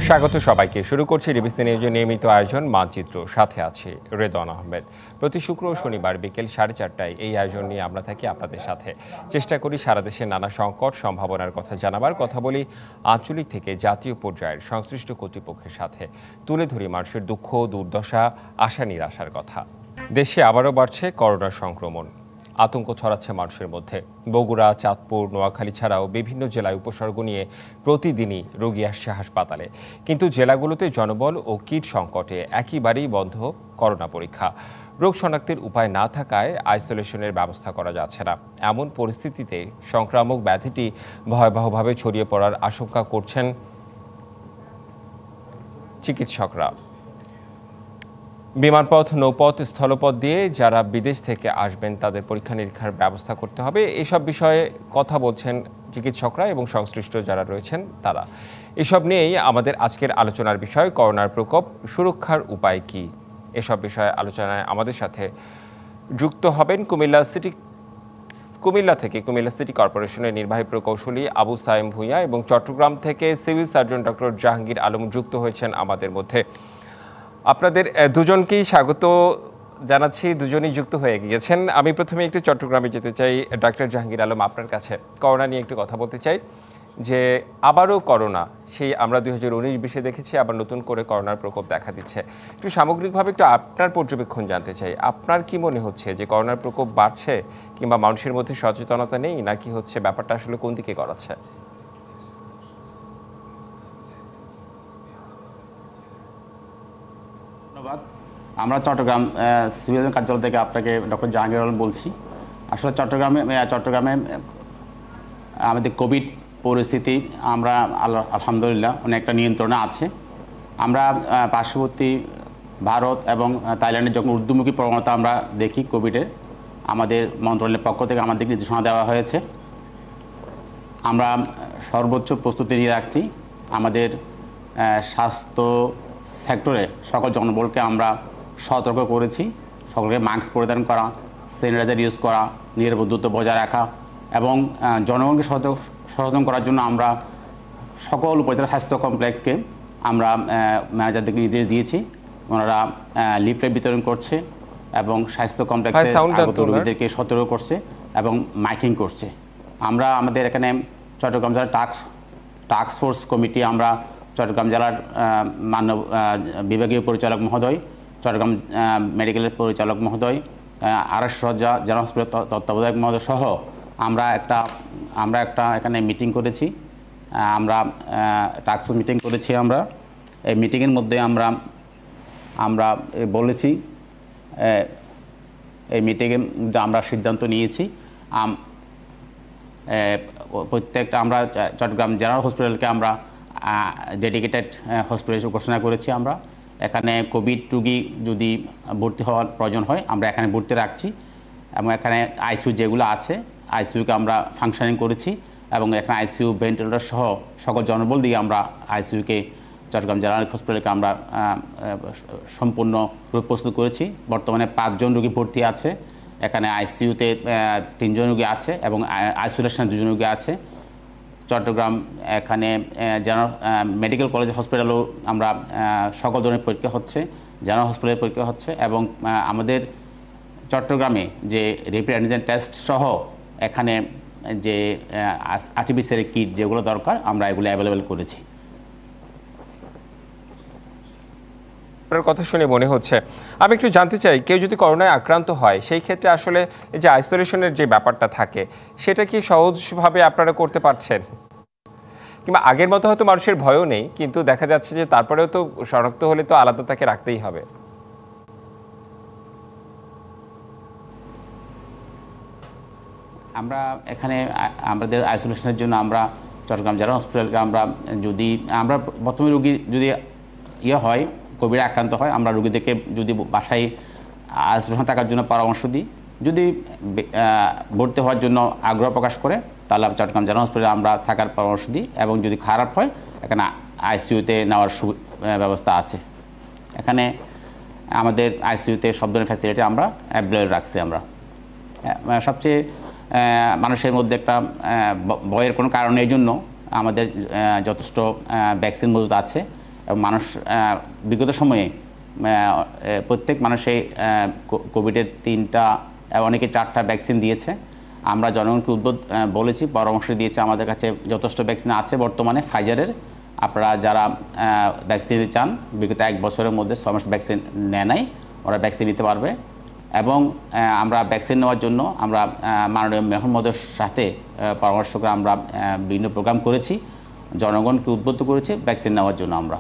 স্বাগত সবাইকে। শুরু করছি ডিবিসি নিউজের নিয়মিত আয়োজন মানচিত্র। সাথে আছে রেদওয়ান আহমেদ। প্রতি শুক্র ও শনিবার বিকেল 4:30টায় এই আয়োজন নিয়ে আমরা থাকি আপনাদের সাথে। চেষ্টা করি সারা দেশের নানা সংকট সম্ভাবনার কথা জানাবার, কথা বলি আঞ্চলিক থেকে জাতীয় পর্যায়ের সংশ্লিষ্ট কর্তৃপক্ষের সাথে, তুলে ধরি মানুষের দুঃখ, দুর্দশা, আশা নিরাশার কথা। দেশে আবারও বাড়ছে করোনার সংক্রমণ, আতঙ্ক ছড়াচ্ছে মানুষের মধ্যে। বগুড়া, চাঁদপুর, নোয়াখালী ছাড়াও বিভিন্ন জেলায় উপসর্গ নিয়ে প্রতিদিনই রোগী আসছে হাসপাতালে। কিন্তু জেলাগুলোতে জনবল ও কিট সংকটে একেবারেই বন্ধ করোনা পরীক্ষা। রোগ শনাক্তের উপায় না থাকায় আইসোলেশনের ব্যবস্থা করা যাচ্ছে না। এমন পরিস্থিতিতে সংক্রামক ব্যাধিটি ভয়াবহভাবে ছড়িয়ে পড়ার আশঙ্কা করছেন চিকিৎসকরা। বিমানপথ, নৌপথ, স্থলপথ দিয়ে যারা বিদেশ থেকে আসবেন তাদের পরীক্ষা নিরীক্ষার ব্যবস্থা করতে হবে। এসব বিষয়ে কথা বলছেন চিকিৎসকরা এবং সংশ্লিষ্ট যারা রয়েছেন তারা। এসব নিয়েই আমাদের আজকের আলোচনার বিষয়, করোনার প্রকোপ, সুরক্ষার উপায় কি। এসব বিষয়ে আলোচনায় আমাদের সাথে যুক্ত হবেন কুমিল্লা থেকে কুমিল্লা সিটি কর্পোরেশনের নির্বাহী প্রকৌশলী আবু সায়েম ভূঁইয়া এবং চট্টগ্রাম থেকে civil surgeon doctor Jahangir Alam যুক্ত হয়েছেন আমাদের মধ্যে। আপনাদের দুজনকেই স্বাগত জানাচ্ছি, দুজনেই যুক্ত হয়ে গিয়েছেন। আমি প্রথমে একটু চট্টগ্রামে যেতে চাই। ডক্টর জাহাঙ্গীর আলম, আপনার কাছে করোনা নিয়ে একটু কথা বলতে চাই যে আবারও করোনা, সেই আমরা 2019-20-এ দেখেছি, আবার নতুন করে করোনার প্রকোপ দেখা দিচ্ছে। একটু সামগ্রিকভাবে একটু আপনার পর্যবেক্ষণ জানতে চাই। আপনার কি মনে হচ্ছে যে করোনার প্রকোপ বাড়ছে, কিংবা মানুষের মধ্যে সচেতনতা নেই, নাকি হচ্ছে ব্যাপারটা আসলে কোন দিকে গড়াচ্ছে? ধন্যবাদ। আমরা চট্টগ্রাম সিভিল কার্যালয় থেকে আপনাকে ডক্টর জাহাঙ্গীর আলম বলছি। আসলে চট্টগ্রামে আমাদের কোভিড পরিস্থিতি আমরা আলহামদুলিল্লাহ অনেকটা নিয়ন্ত্রণে আছে। আমরা পার্শ্ববর্তী ভারত এবং থাইল্যান্ডের যখন ঊর্ধ্বমুখী প্রবণতা আমরা দেখি কোভিডের, আমাদের মন্ত্রণালয়ের পক্ষ থেকে আমাদেরকে নির্দেশনা দেওয়া হয়েছে। আমরা সর্বোচ্চ প্রস্তুতি নিয়ে রাখছি। আমাদের স্বাস্থ্য সেক্টরে সকল জনবলকে আমরা সতর্ক করেছি। সকলকে মাস্ক পরিধান করা, স্যানিটাইজার ইউজ করা, নিজের দূরত্ব বজায় রাখা এবং জনগণকে সচেতন করার জন্য আমরা সকল উপজেলা স্বাস্থ্য কমপ্লেক্সকে আমরা ম্যানেজারদেরকে নির্দেশ দিয়েছি। ওনারা লিফলেট বিতরণ করছে এবং স্বাস্থ্য কমপ্লেক্সে আগত রোগীদেরকে সতর্ক করছে এবং মাইকিং করছে। আমরা আমাদের এখানে চট্টগ্রাম জেলার টাস্ক ফোর্স কমিটি, আমরা চট্টগ্রাম জেলার মানব বিভাগীয় পরিচালক মহোদয়, চট্টগ্রাম মেডিকেলের পরিচালক মহোদয়, আরএস সজ্জা জেলা হসপিটাল তত্ত্বাবধায়ক মহোদয় সহ আমরা একটা এখানে মিটিং করেছি। আমরা টাস্ক ফোর্স মিটিং করেছি। আমরা এই মিটিংয়ের মধ্যে আমরা বলেছি, এই মিটিংয়ের মধ্যে আমরা সিদ্ধান্ত নিয়েছি প্রত্যেকটা, আমরা চট্টগ্রাম জেনারেল হসপিটালকে আমরা ডেডিকেটেড হসপিটাল ঘোষণা করেছি। আমরা এখানে কোভিড রোগী যদি ভর্তি হওয়ার প্রয়োজন হয় আমরা এখানে ভর্তি রাখছি এবং এখানে আইসিইউ যেগুলো আছে আইসিইউকে আমরা ফাংশনিং করেছি এবং এখানে আইসিইউ ভেন্টিলেটর সহ সকল জনবল দিয়ে আমরা আইসিইউকে চট্টগ্রাম জেনারেল হসপিটালকে আমরা সম্পূর্ণ রূপ প্রস্তুত করেছি। বর্তমানে 5 জন রোগী ভর্তি আছে এখানে, আইসিইউতে 3 জন রোগী আছে এবং আইসোলেশনে 2 জন রোগী আছে। চট্টগ্রাম এখানে জেনারেল মেডিকেল কলেজ হসপিটালও আমরা সকল ধরনের পরীক্ষা হচ্ছে, জেনারেল হসপিটালের পরীক্ষা হচ্ছে এবং আমাদের চট্টগ্রামে যে র্যাপিড অ্যান্টিজেন টেস্ট সহ এখানে যে আর্টিফিশিয়াল কিট যেগুলো দরকার আমরা এগুলো অ্যাভেলেবেল করেছি। আপনার কথা শুনে মনে হচ্ছে, আমি একটু জানতে চাই, কেউ যদি করোনায় আক্রান্ত হয় সেই ক্ষেত্রে আসলে এই যে আইসোলেশনের যে ব্যাপারটা থাকে সেটা কি সহজভাবে আপনারা করতে পারছেন? কিংবা আগের মতো হয়তো মানুষের ভয়ও নেই, কিন্তু দেখা যাচ্ছে যে তারপরেও তো শনাক্ত হলে তো আলাদা তাকে রাখতেই হবে। আমরা এখানে আমাদের আইসোলেশনের জন্য আমরা চট্টগ্রাম জেনারেল হসপিটালকে আমরা প্রথমে রোগী যদি হয় কোভিডে আক্রান্ত হয়, আমরা রোগীদেরকে যদি বাসায় আইসোলেশন থাকার জন্য পরামর্শ দিই। যদি ভর্তি হওয়ার জন্য আগ্রহ প্রকাশ করে তাহলে চট্টগ্রাম জেনারেল হসপিটালে আমরা থাকার পরামর্শ দিই এবং যদি খারাপ হয় এখানে আইসিইউতে নেওয়ার ব্যবস্থা আছে। এখানে আমাদের আইসিইউতে সব ধরনের ফ্যাসিলিটি আমরা অ্যাভেলেবল রাখছি। আমরা সবচেয়ে মানুষের মধ্যে একটা ভয়ের কোনো কারণ এই জন্য আমাদের যথেষ্ট ভ্যাকসিন মজুদ আছে এবং মানুষ বিগত সময়ে প্রত্যেক মানুষই কোভিডের 3টা অনেকে 4টা ভ্যাকসিন দিয়েছে। আমরা জনগণকে বলেছি, পরামর্শ দিয়েছি, আমাদের কাছে যথেষ্ট ভ্যাকসিন আছে বর্তমানে ফাইজারের। আপনারা যারা ভ্যাকসিন নিতে চান, বিগত 1 বছরের মধ্যে 6 মাস ভ্যাকসিন নেয় নাই, ওরা ভ্যাকসিন নিতে পারবে। এবং আমরা ভ্যাকসিন নেওয়ার জন্য আমরা মাননীয় মেয়র মহোদয়ের সাথে পরামর্শ করে আমরা বিভিন্ন প্রোগ্রাম করেছি, জনগণকে উদ্বুদ্ধ করেছি ভ্যাকসিন নেওয়ার জন্য। আমরা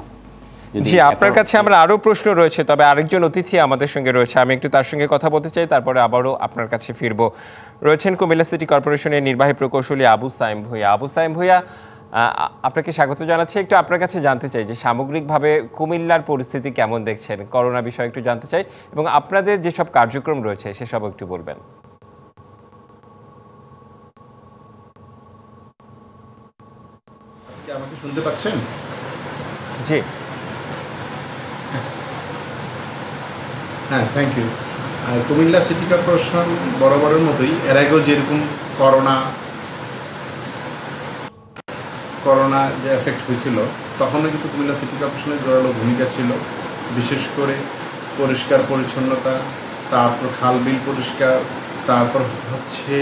জি, আপনার কাছে আমরা আরো প্রশ্ন রয়েছে, তবে আরেকজন অতিথি আমাদের সঙ্গে রয়েছে, আমি একটু তার সঙ্গে কথা বলতে চাই, তারপরে আবারও আপনার কাছে ফিরবো। রয়েছেন কুমিল্লা সিটি কর্পোরেশনের নির্বাহী প্রকৌশলী আবু সাইম ভূঁইয়া। আবু সাইম ভূঁইয়া, আপনাকে স্বাগত জানাচ্ছি। একটু আপনার কাছে জানতে চাই যে সামগ্রিকভাবে কুমিল্লার পরিস্থিতি কেমন দেখছেন, করোনা বিষয়ে একটু জানতে চাই, এবং আপনাদের যেসব কার্যক্রম রয়েছে সেসব একটু বলবেন। আমাকে শুনতে পাচ্ছেন? জি, হ্যাঁ, thank you. Comilla city corporation বরাবরের মতোই এর আগেও যেরকম করোনা যে এফেক্ট হয়েছিল, তখনও কিন্তু কুমিল্লা সিটি কর্পোরেশনের জোরালো ভূমিকা ছিল। বিশেষ করে পরিষ্কার পরিচ্ছন্নতা, তারপর খাল বিল পরিষ্কার, তারপর হচ্ছে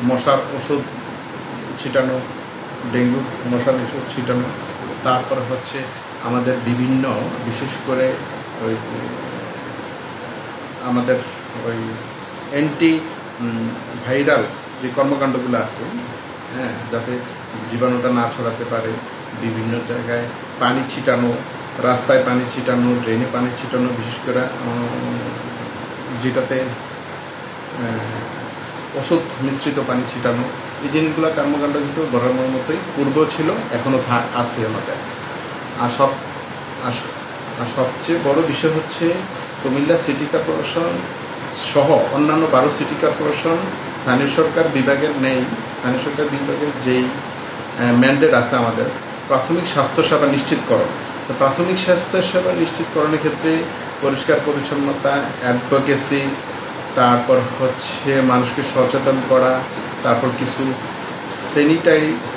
মশার ওষুধ ছিটানো, ডেঙ্গু মশার ওষুধ ছিটানো, তারপর হচ্ছে আমাদের বিভিন্ন বিশেষ করে ওই আমাদের ওই অ্যান্টি ভাইরাল যে কর্মকাণ্ডগুলো আছে, হ্যাঁ, যাতে জীবাণুটা না ছড়াতে পারে, বিভিন্ন জায়গায় পানি ছিটানো, রাস্তায় পানি ছিটানো, ড্রেনে পানি ছিটানো, বিশেষ করে যেটাতে ওষুধ মিশ্রিত পানি ছিটানো, এই জিনিসগুলো কর্মকাণ্ড কিন্তু বরাবর মতোই পূর্বেও ছিল, এখনো আছে আমাদের। আর সবচেয়ে বড় বিষয় হচ্ছে কুমিল্লা সিটি কর্পোরেশন সহ অন্যান্য 12 সিটি কর্পোরেশন স্থানীয় সরকার বিভাগের নেই, স্থানীয় সরকার বিভাগের যেই ম্যান্ডেট আছে আমাদের প্রাথমিক স্বাস্থ্যসেবা নিশ্চিতকরণ। তো প্রাথমিক স্বাস্থ্যসেবা নিশ্চিতকরণের ক্ষেত্রে পরিষ্কার পরিচ্ছন্নতা, অ্যাডভোকেসি, তারপর হচ্ছে মানুষকে সচেতন করা, তারপর কিছু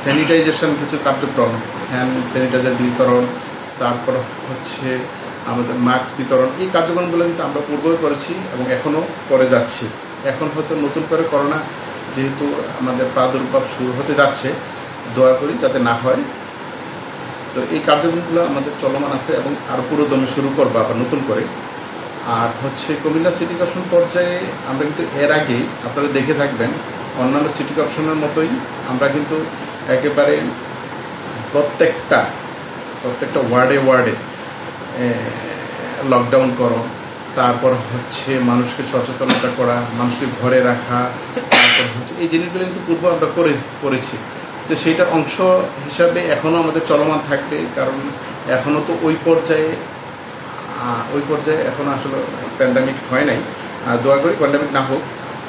স্যানিটাইজেশন কিছু কার্যক্রম, হ্যান্ড স্যানিটাইজার বিতরণ, তারপর হচ্ছে আমাদের মাস্ক বিতরণ, এই কার্যক্রমগুলো কিন্তু আমরা পূর্বেও করেছি এবং এখনও করে যাচ্ছি। এখন হয়তো নতুন করে করোনা যেহেতু আমাদের প্রাদুর্ভাব শুরু হতে যাচ্ছে, দোয়া করি যাতে না হয়। তো এই কার্যক্রমগুলো আমাদের চলমান আছে এবং আরো পুরোদমে শুরু করবো আবার নতুন করে। আর হচ্ছে কুমিল্লা সিটি কর্পোরেশন পর্যায়ে আমরা কিন্তু এর আগে আপনারা দেখে থাকবেন অন্যান্য সিটি কর্পোরেশনের মতোই আমরা কিন্তু একেবারে প্রত্যেকটা ওয়ার্ডে লকডাউন করো, তারপর হচ্ছে মানুষকে সচেতনতা করা, মানুষকে ঘরে রাখা, তারপর হচ্ছে এই জিনিসগুলো কিন্তু পূর্ব আমরা করেছি। তো সেইটার অংশ হিসাবে এখনো আমাদের চলমান থাকবে, কারণ এখনো তো ওই পর্যায়ে এখনো আসলে প্যান্ডামিক হয় নাই। দোয়া করি প্যান্ডামিক না হোক,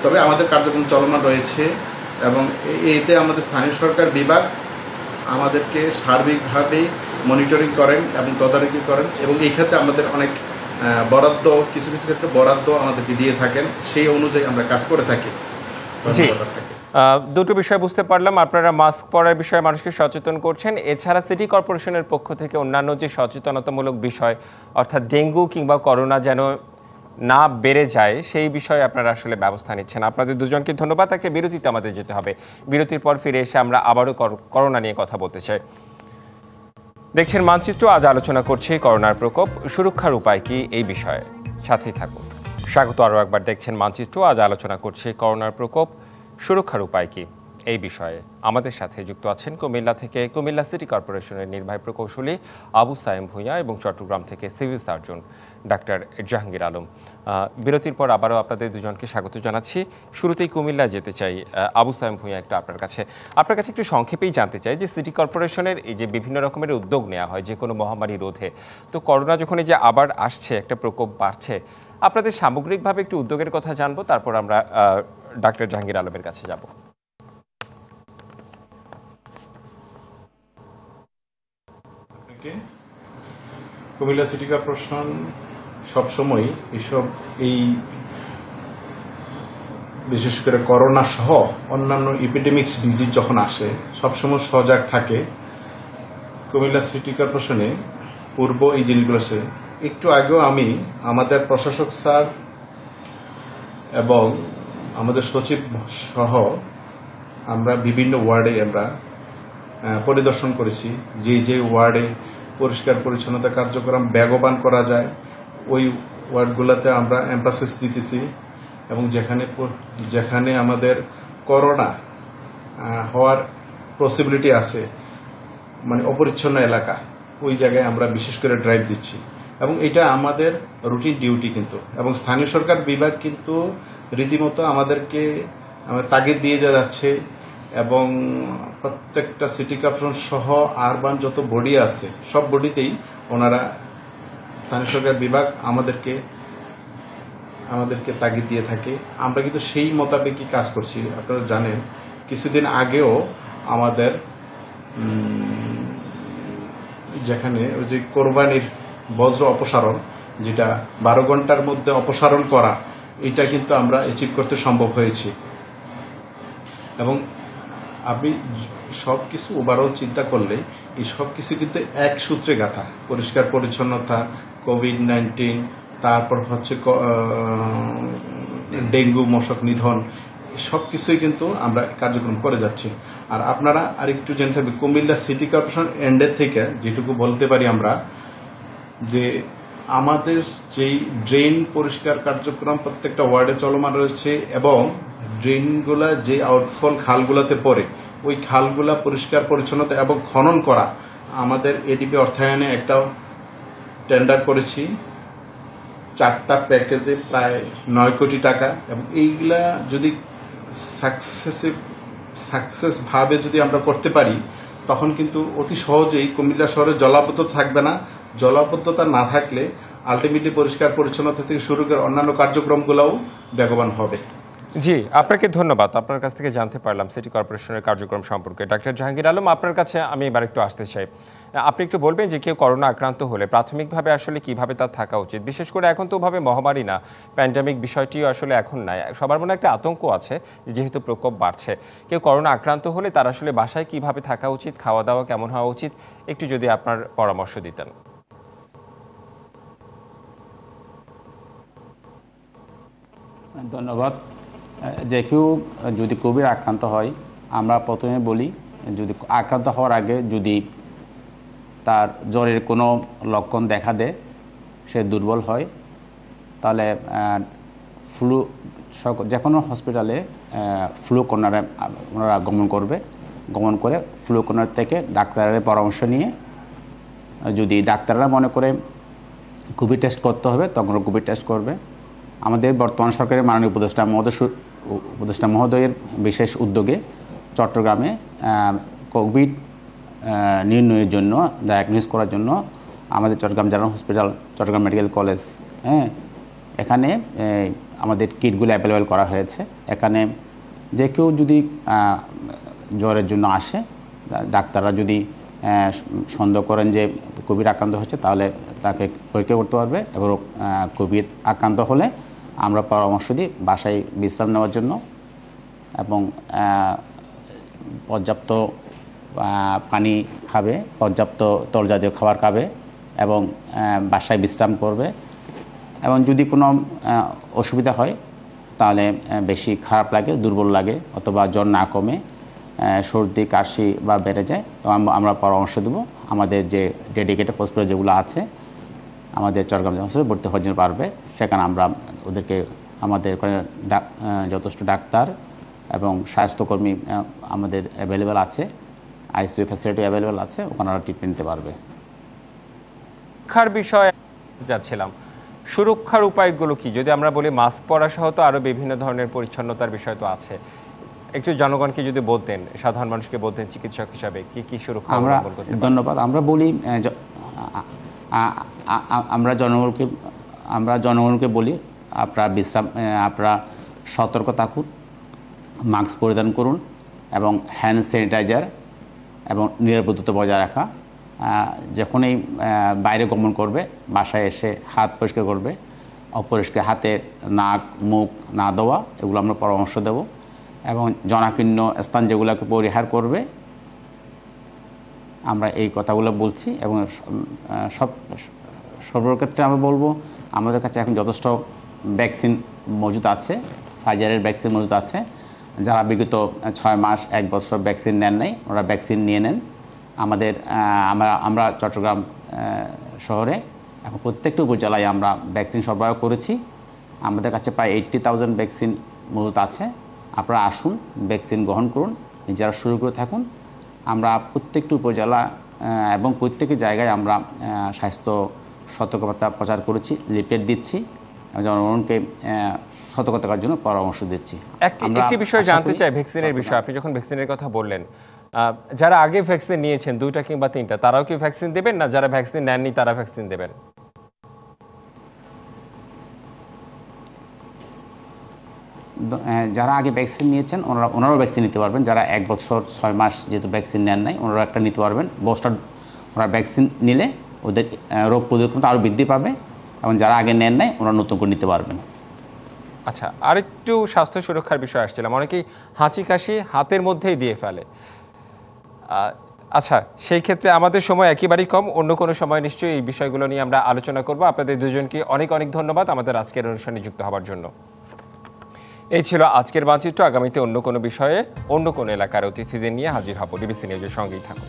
তবে আমাদের কার্যক্রম চলমান রয়েছে এবং এতে আমাদের স্থানীয় সরকার বিভাগ আমাদেরকে সার্বিকভাবে মনিটরিং করেন এবং তদারকি করেন এবং এই ক্ষেত্রে আমাদের অনেক বরাদ্দ, কিছু ক্ষেত্রে বরাদ্দ আমাদেরকে দিয়ে থাকেন, সেই অনুযায়ী আমরা কাজ করে থাকি। দুটো বিষয় বুঝতে পারলাম, আপনারা মাস্ক পরার বিষয়ে মানুষকে সচেতন করছেন, এছাড়া সিটি কর্পোরেশনের পক্ষ থেকে অন্যান্য যে সচেতনতামূলক বিষয়, অর্থাৎ ডেঙ্গু কিংবা করোনা যেন না বেড়ে যায় সেই বিষয়ে আপনারা আসলে ব্যবস্থা নিচ্ছেন। আপনাদের দুজনকে ধন্যবাদ। তাকে বিরতিতে আমাদের যেতে হবে, বিরতির পর ফিরে এসে আমরা আবারও করোনা নিয়ে কথা বলতে চাই। দেখছেন মানচিত্র, আজ আলোচনা করছি করোনার প্রকোপ, সুরক্ষার উপায় কি, এই বিষয়ে সাথেই থাকুন। স্বাগত আরও একবার। দেখছেন মানচিত্র, আজ আলোচনা করছি করোনার প্রকোপ, সুরক্ষার উপায় কি, এই বিষয়ে আমাদের সাথে যুক্ত আছেন কুমিল্লা থেকে কুমিল্লা সিটি কর্পোরেশনের নির্বাহী প্রকৌশলী আবু সাইম ভূঁইয়া এবং চট্টগ্রাম থেকে civil surgeon doctor Jahangir Alam. বিরতির পর আবারও আপনাদের দুজনকে স্বাগত জানাচ্ছি। শুরুতেই কুমিল্লা যেতে চাই। আবু সাইম ভূঁইয়া, একটু আপনার কাছে একটু সংক্ষেপেই জানতে চাই যে সিটি কর্পোরেশনের এই যে বিভিন্ন রকমের উদ্যোগ নেওয়া হয় যে কোনো মহামারী রোধে, তো করোনা যখন এই যে আবার আসছে, একটা প্রকোপ বাড়ছে, আপনাদের সামগ্রিকভাবে একটু উদ্যোগের কথা জানবো, তারপর আমরা ডাক্তার জাহাঙ্গীর আলমের কাছে যাব। কুমিল্লা সিটি কর্পোরেশন সবসময় এই বিশেষ করে করোনা সহ অন্যান্য এপিডেমিক্স ডিজিজ যখন আসে সবসময় সজাগ থাকে। কুমিল্লা সিটি কর্পোরেশনে পূর্ব এই জিনিসগুলো একটু আগেও আমি আমাদের প্রশাসক স্যার এবং আমাদের সচিব সহ আমরা বিভিন্ন ওয়ার্ডে আমরা পরিদর্শন করেছি, যে ওয়ার্ডে পরিষ্কার পরিচ্ছন্নতা কার্যক্রম বেগবান করা যায় ওই ওয়ার্ডগুলোতে আমরা এমফাসিস দিতেছি, এবং যেখানে আমাদের করোনা হওয়ার পসিবিলিটি আছে, মানে অপরিচ্ছন্ন এলাকা, ওই জায়গায় আমরা বিশেষ করে ড্রাইভ দিচ্ছি। এবং এটা আমাদের রুটিন ডিউটি কিন্তু, এবং স্থানীয় সরকার বিভাগ কিন্তু রীতিমতো আমাদেরকে তাগিদ দিয়ে যাচ্ছে, এবং প্রত্যেকটা সিটি কর্পোরেশন সহ আরবান যত বডি আছে সব বডিতেই ওনারা স্থানীয় সরকার বিভাগ আমাদেরকে তাগিদ দিয়ে থাকে। আমরা কিন্তু সেই মোতাবেকই কাজ করছি। আপনারা জানেন কিছুদিন আগেও আমাদের যেখানে ওই যে কোরবানির বজ্র অপসারণ, যেটা 12 ঘন্টার মধ্যে অপসারণ করা, এটা কিন্তু আমরা অ্যাচিভ করতে সম্ভব হয়েছে। এবং আপনি সবকিছু ওভারঅল চিন্তা করলে এই সবকিছু কিন্তু এক সূত্রে গাঁথা। পরিষ্কার পরিচ্ছন্নতা, কোভিড-19, তারপর হচ্ছে ডেঙ্গু মশক নিধন, সবকিছুই কিন্তু আমরা কার্যক্রম করে যাচ্ছি। আর আপনারা আরেকটু জেনে থাকবে, কুমিল্লা সিটি কর্পোরেশন এন্ডের থেকে যেটুকু বলতে পারি আমরা, যে আমাদের যেই ড্রেন পরিষ্কার কার্যক্রম প্রত্যেকটা ওয়ার্ডে চলমান রয়েছে, এবং ড্রেনগুলা যে আউটফল খালগুলাতে পড়ে ওই খালগুলা পরিষ্কার পরিচ্ছন্নতা এবং খনন করা, আমাদের এডিপি অর্থায়নে একটা টেন্ডার করেছি 4টা প্যাকেজে প্রায় 9 কোটি টাকা। এবং এইগুলা যদি সাকসেস ভাবে যদি আমরা করতে পারি, তখন কিন্তু অতি সহজেই কুমিল্লা শহরে জলাবদ্ধ থাকবে না। জলাবদ্ধতা না থাকলে আলটিমেটলি পরিষ্কার পরিচ্ছন্নতা থেকে শুরু করে অন্যান্য কার্যক্রমগুলোও বেগবান হবে। জি, আপনাকে ধন্যবাদ। আপনার কাছ থেকে জানতে পারলাম সিটি কর্পোরেশনের কার্যক্রম সম্পর্কে। ডাক্তার জাহাঙ্গীর আলম, আপনার কাছে আমি এবার একটু আসতে চাই। আপনি একটু বলবেন যে কেউ করোনা আক্রান্ত হলে প্রাথমিকভাবে আসলে কিভাবে তার থাকা উচিত? বিশেষ করে এখন তো ওভাবে মহামারী না, প্যান্ডেমিক বিষয়টিও আসলে এখন নাই। সবার মনে একটা আতঙ্ক আছে যেহেতু প্রকোপ বাড়ছে। কেউ করোনা আক্রান্ত হলে তার আসলে বাসায় কিভাবে থাকা উচিত, খাওয়া দাওয়া কেমন হওয়া উচিত, একটু যদি আপনার পরামর্শ দিতেন। ধন্যবাদ। যে কেউ যদি কোভিড আক্রান্ত হয়, আমরা প্রথমে বলি, যদি আক্রান্ত হওয়ার আগে যদি তার জ্বরের কোনো লক্ষণ দেখা দেয়, সে দুর্বল হয়, তাহলে যে কোনো হসপিটালে ফ্লু কর্নারে ওনারা গমন করে ফ্লু কর্নার থেকে ডাক্তারের পরামর্শ নিয়ে, যদি ডাক্তাররা মনে করে কোভিড টেস্ট করতে হবে তখন কোভিড টেস্ট করবে। আমাদের বর্তমান সরকারের মাননীয় উপদেষ্টা মহোদয়ের বিশেষ উদ্যোগে চট্টগ্রামে কোভিড নির্ণয়ের জন্য, ডায়াগনোস করার জন্য আমাদের Chittagong general hospital, Chittagong medical college, এখানে আমাদের কিটগুলো অ্যাভেলেবেল করা হয়েছে। এখানে যে কেউ যদি জ্বরের জন্য আসে, ডাক্তাররা যদি সন্দেহ করেন যে কোভিড আক্রান্ত হচ্ছে, তাহলে তাকে পরীক্ষা করতে পারবে। এবং কোভিড আক্রান্ত হলে আমরা পরামর্শ দিই বাসায় বিশ্রাম নেওয়ার জন্য, এবং পর্যাপ্ত পানি খাবে, পর্যাপ্ত তরলজাতীয় খাবার খাবে, এবং বাসায় বিশ্রাম করবে। এবং যদি কোনো অসুবিধা হয়, তাহলে বেশি খারাপ লাগে, দুর্বল লাগে, অথবা জ্বর না কমে, সর্দি কাশি বা বেড়ে যায়, তো আমরা পরামর্শ দেবো। আমাদের যে ডেডিকেটেড হসপিটাল যেগুলো আছে, আমাদের চট্টগ্রাম হসপিটালে ভর্তি হওয়ার জন্য পারবে। সেখানে আমরা ওদেরকে, আমাদের যথেষ্ট ডাক্তার এবং স্বাস্থ্যকর্মী আমাদের অ্যাভেলেবেল আছে, আইসিইউ ফ্যাসিলিটি অ্যাভেলেবেল আছে, ওখানে ওরা ট্রিটমেন্ট নিতে পারবে। সুরক্ষার বিষয়ে যাচ্ছিলাম, সুরক্ষার উপায়গুলো কি? যদি আমরা বলি মাস্ক পরা সহ তো আরও বিভিন্ন ধরনের পরিচ্ছন্নতার বিষয় তো আছে, একটু জনগণকে যদি বলতেন, সাধারণ মানুষকে বলতেন চিকিৎসক হিসাবে কি কি সুরক্ষা অবলম্বন করতে পারেন? ধন্যবাদ। আমরা বলি, আমরা জনগণকে বলি, আপনারা সতর্ক থাকুন, মাস্ক পরিধান করুন, এবং হ্যান্ড স্যানিটাইজার এবং নিরাপত্তা বজায় রাখা। যখনই বাইরে গমন করবে, বাসায় এসে হাত পরিষ্কার করবে, অপরিষ্কার হাতে নাক মুখ না দেওয়া, এগুলো আমরা পরামর্শ দেব। এবং জনাকীর্ণ স্থান যেগুলোকে পরিহার করবে, আমরা এই কথাগুলো বলছি এবং সর্বক্ষেত্রে আমি বলবো আমাদের কাছে এখন যথেষ্ট ভ্যাকসিন মজুদ আছে, ফাইজারের ভ্যাকসিন মজুদ আছে। যারা বিগত 6 মাস 1 বছর ভ্যাকসিন নেন নাই ওরা ভ্যাকসিন নিয়ে নেন। আমরা চট্টগ্রাম শহরে এখন প্রত্যেকটা উপজেলায় আমরা ভ্যাকসিন সরবরাহ করেছি। আমাদের কাছে প্রায় 80,000 ভ্যাকসিন মজুদ আছে। আপনারা আসুন, ভ্যাকসিন গ্রহণ করুন, নিজেরা শুরু করে থাকুন। আমরা প্রত্যেকটি উপজেলা এবং প্রত্যেকটি জায়গায় আমরা স্বাস্থ্য সতর্কতা প্রচার করেছি, লিফলেট দিচ্ছি, জনগণকে সতর্কতার জন্য পরামর্শ দিচ্ছি। একটি বিষয় জানতে চাই ভ্যাকসিনের বিষয়। আপনি যখন ভ্যাকসিনের কথা বললেন, যারা আগে ভ্যাকসিন নিয়েছেন 2টা কিংবা 3টা, তারাও কি ভ্যাকসিন দেবেন, না যারা ভ্যাকসিন নেননি তারা ভ্যাকসিন দেবেন? যারা আগে ভ্যাকসিন নিয়েছেন ওনারাও ভ্যাকসিন নিতে পারবেন। যারা 1 বছর 6 মাস যেহেতু ভ্যাকসিন নেন নাই ওনারা একটা নিতে পারবেন। বুস্টার ওরা ভ্যাকসিন নিলে ওদের রোগ প্রতিরোধ ক্ষমতা আরও বৃদ্ধি পাবে এবং যারা আগে নেন নাই ওনারা নতুন করে নিতে পারবেন। আচ্ছা, আরেকটু স্বাস্থ্য সুরক্ষার বিষয় আসছিলাম। অনেকেই হাঁচি কাশি হাতের মধ্যেই দিয়ে ফেলে। আচ্ছা, সেই ক্ষেত্রে আমাদের সময় একেবারেই কম, অন্য কোনো সময় নিশ্চয়ই এই বিষয়গুলো নিয়ে আমরা আলোচনা করব। আপনাদের দুজনকে অনেক অনেক ধন্যবাদ আমাদের আজকের অনুষ্ঠানে যুক্ত হওয়ার জন্য। এই ছিল আজকের মানচিত্র। আগামীতে অন্য কোনো বিষয়ে অন্য কোনো এলাকার অতিথিদের নিয়ে হাজির হব। ডিবিসি নিউজের সঙ্গেই থাকুন।